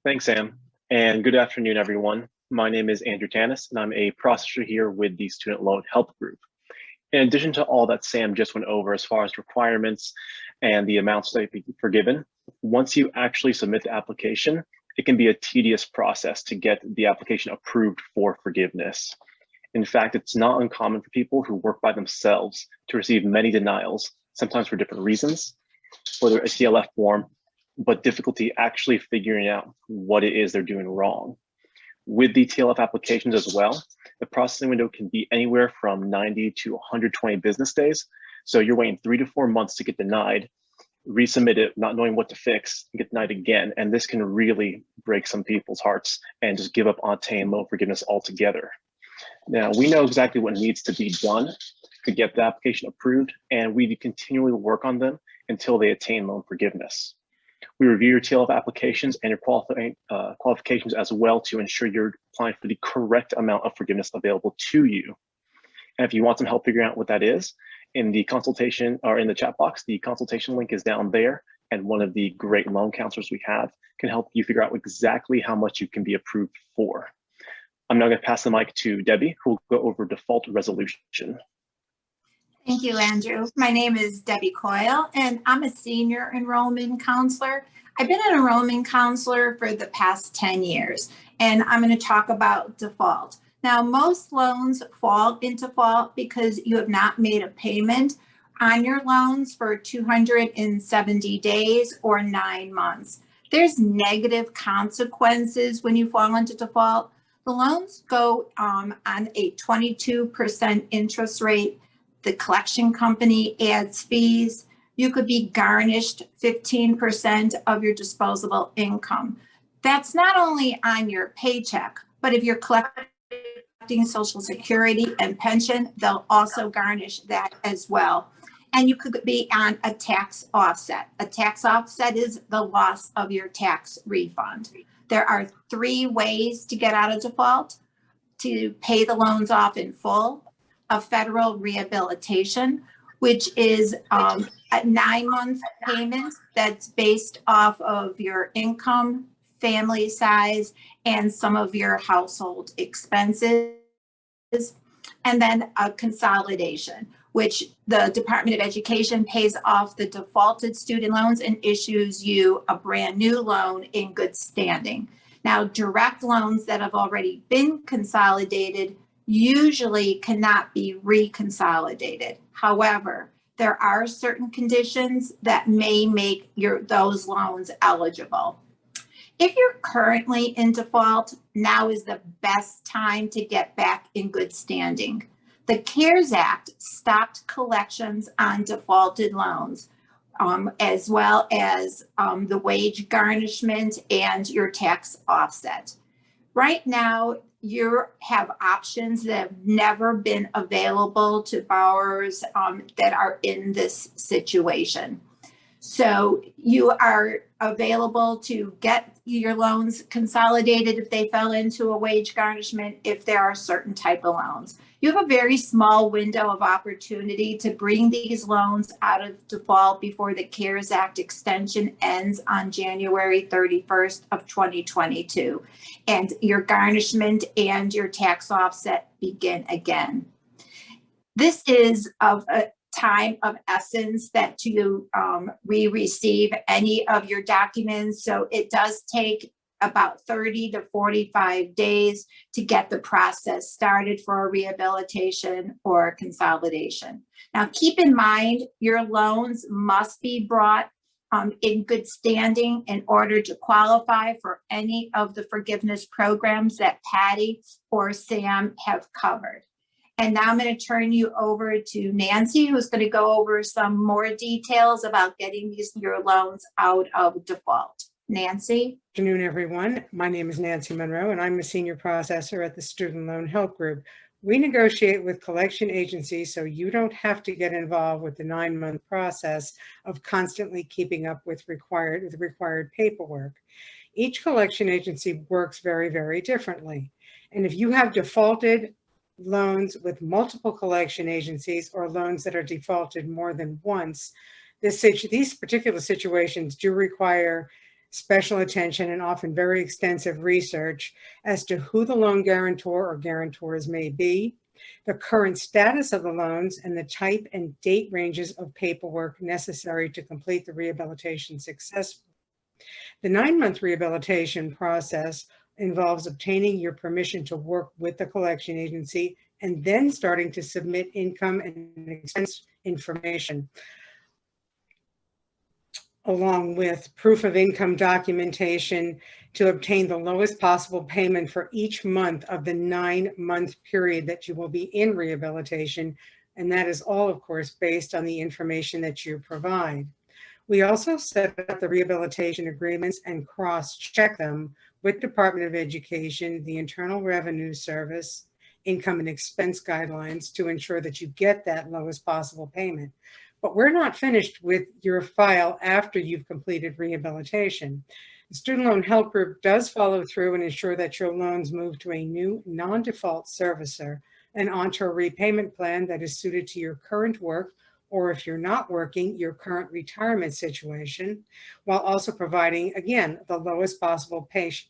Thanks, Sam, and good afternoon, everyone. My name is Andrew Tanis, and I'm a processor here with the Student Loan Help Group. In addition to all that Sam just went over as far as requirements and the amounts that be forgiven, once you actually submit the application, it can be a tedious process to get the application approved for forgiveness. In fact, it's not uncommon for people who work by themselves to receive many denials, sometimes for different reasons, whether a TLF form, but difficulty actually figuring out what it is they're doing wrong. With the TLF applications as well, the processing window can be anywhere from 90 to 120 business days. So you're waiting 3 to 4 months to get denied, resubmit it, not knowing what to fix, and get denied again. And this can really break some people's hearts and just give up on obtaining loan forgiveness altogether. Now, we know exactly what needs to be done to get the application approved, and we continually work on them until they attain loan forgiveness. We review your TLF applications and your qualifications as well to ensure you're applying for the correct amount of forgiveness available to you. And if you want some help figuring out what that is, in the consultation or in the chat box, the consultation link is down there, and one of the great loan counselors we have can help you figure out exactly how much you can be approved for. I'm now going to pass the mic to Debbie, who will go over default resolution. Thank you, Andrew. My name is Debbie Coyle, and I'm a senior enrollment counselor. I've been an enrollment counselor for the past 10 years, and I'm going to talk about default. Now, most loans fall into default because you have not made a payment on your loans for 270 days or 9 months. There's negative consequences when you fall into default. The loans go on a 22% interest rate. The collection company adds fees. You could be garnished 15% of your disposable income. That's not only on your paycheck, but if you're collecting Social Security and pension, they'll also garnish that as well. And you could be on a tax offset. A tax offset is the loss of your tax refund. There are 3 ways to get out of default: to pay the loans off in full, a federal rehabilitation, which is a 9-month payment that's based off of your income, family size, and some of your household expenses. And then a consolidation, which the Department of Education pays off the defaulted student loans and issues you a brand new loan in good standing. Now, direct loans that have already been consolidated usually cannot be reconsolidated. However, there are certain conditions that may make those loans eligible. If you're currently in default, now is the best time to get back in good standing. The CARES Act stopped collections on defaulted loans, as well as the wage garnishment and your tax offset. Right now, you have options that have never been available to borrowers that are in this situation. So you are available to get your loans consolidated if they fell into a wage garnishment, if there are certain type of loans. You have a very small window of opportunity to bring these loans out of default before the CARES Act extension ends on January 31st of 2022. And your garnishment and your tax offset begin again. This is of a time of essence that you receive any of your documents. So it does take about 30 to 45 days to get the process started for a rehabilitation or a consolidation. Now, keep in mind, your loans must be brought in good standing in order to qualify for any of the forgiveness programs that Patty or Sam have covered. And now I'm going to turn you over to Nancy, who's going to go over some more details about getting your loans out of default. Nancy? Good afternoon, everyone. My name is Nancy Monroe, and I'm a senior processor at the Student Loan Help Group. We negotiate with collection agencies so you don't have to get involved with the 9-month process of constantly keeping up with required paperwork. Each collection agency works very, very differently. And if you have defaulted loans with multiple collection agencies or loans that are defaulted more than once, these particular situations do require special attention, and often very extensive research as to who the loan guarantor or guarantors may be, the current status of the loans, and the type and date ranges of paperwork necessary to complete the rehabilitation successfully. The 9-month rehabilitation process involves obtaining your permission to work with the collection agency and then starting to submit income and expense information, along with proof of income documentation to obtain the lowest possible payment for each month of the 9-month period that you will be in rehabilitation. And that is all, of course, based on the information that you provide. We also set up the rehabilitation agreements and cross-check them with Department of Education, the Internal Revenue Service, income and expense guidelines to ensure that you get that lowest possible payment. But we're not finished with your file after you've completed rehabilitation. The Student Loan Help Group does follow through and ensure that your loans move to a new non-default servicer and onto a repayment plan that is suited to your current work, or if you're not working, your current retirement situation, while also providing, again, the lowest possible payment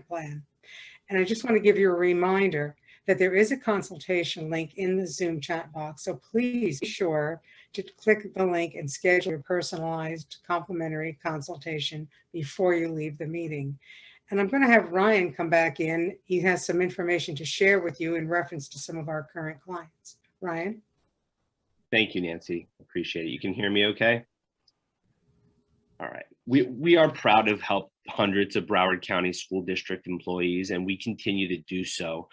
plan. And I just want to give you a reminder that there is a consultation link in the Zoom chat box. So please be sure to click the link and schedule your personalized complimentary consultation before you leave the meeting. And I'm going to have Ryan come back in. He has some information to share with you in reference to some of our current clients. Ryan? Thank you, Nancy. Appreciate it. You can hear me okay? All right. We are proud to help hundreds of Broward County School District employees, and we continue to do so.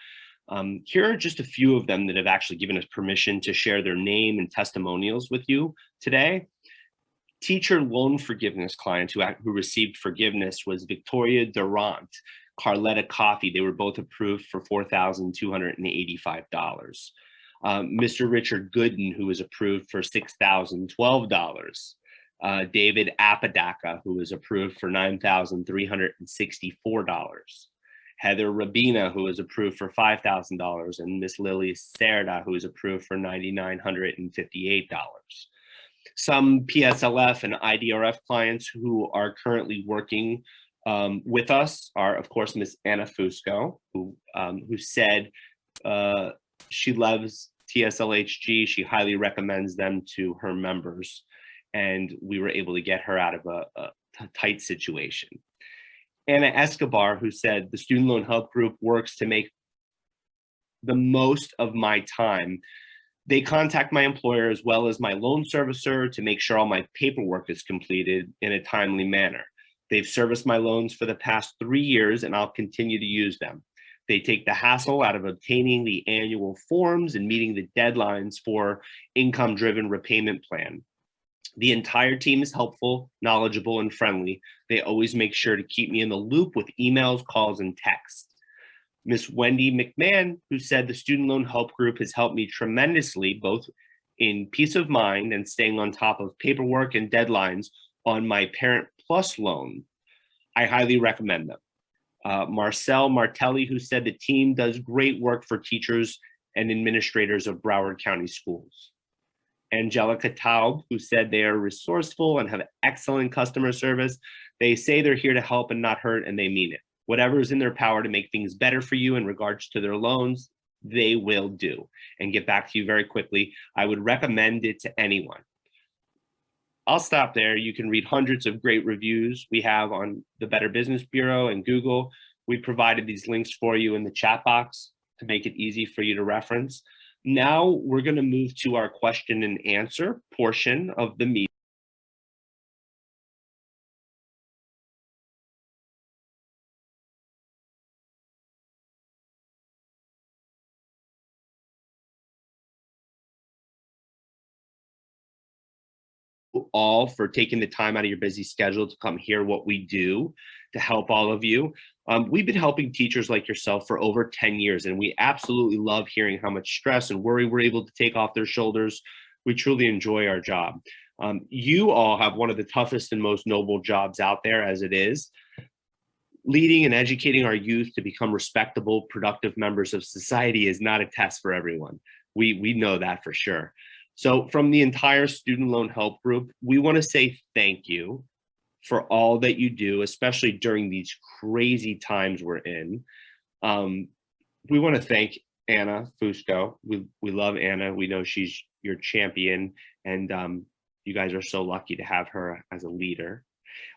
Here are just a few of them that have actually given us permission to share their name and testimonials with you today. Teacher loan forgiveness clients who received forgiveness was Victoria Durant, Carletta Coffey. They were both approved for $4,285. Mr. Richard Gooden, who was approved for $6,012. David Apodaca, who was approved for $9,364. Heather Rabina, who was approved for $5,000, and Miss Lily Cerda, who was approved for $9,958. Some PSLF and IDRF clients who are currently working with us are, of course, Miss Anna Fusco, who said she loves TSLHG. She highly recommends them to her members, and we were able to get her out of a tight situation. Anna Escobar, who said the Student Loan Help Group works to make the most of my time. They contact my employer as well as my loan servicer to make sure all my paperwork is completed in a timely manner. They've serviced my loans for the past 3 years, and I'll continue to use them. They take the hassle out of obtaining the annual forms and meeting the deadlines for income-driven repayment plan. The entire team is helpful, knowledgeable, and friendly. They always make sure to keep me in the loop with emails, calls, and texts. Miss Wendy McMahon, who said the Student Loan Help Group has helped me tremendously, both in peace of mind and staying on top of paperwork and deadlines on my Parent Plus loan. I highly recommend them. Marcel Martelli, who said the team does great work for teachers and administrators of Broward County schools. Angelica Taub, who said they are resourceful and have excellent customer service. They say they're here to help and not hurt, and they mean it. Whatever is in their power to make things better for you in regards to their loans, they will do and get back to you very quickly. I would recommend it to anyone. I'll stop there. You can read hundreds of great reviews we have on the Better Business Bureau and Google. We provided these links for you in the chat box to make it easy for you to reference. Now we're going to move to our question and answer portion of the meeting. All for taking the time out of your busy schedule to come hear what we do to help all of you. We've been helping teachers like yourself for over 10 years, and we absolutely love hearing how much stress and worry we're able to take off their shoulders. We truly enjoy our job. You all have one of the toughest and most noble jobs out there as it is. Leading and educating our youth to become respectable, productive members of society is not a test for everyone. We know that for sure. So from the entire Student Loan Help Group, we want to say thank you for all that you do, especially during these crazy times we're in. We want to thank Anna Fusco. We love Anna. We know she's your champion, and you guys are so lucky to have her as a leader.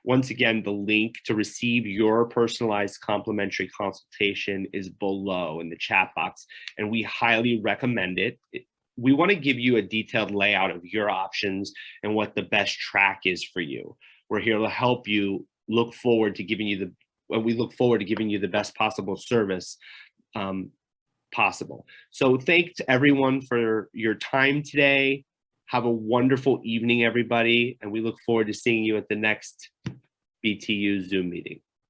Once again, the link to receive your personalized complimentary consultation is below in the chat box, and we highly recommend it. We want to give you a detailed layout of your options and what the best track is for you. We're here to help you look forward to giving you we look forward to giving you the best possible service possible. So thanks everyone for your time today. Have a wonderful evening, everybody, and we look forward to seeing you at the next BTU Zoom meeting.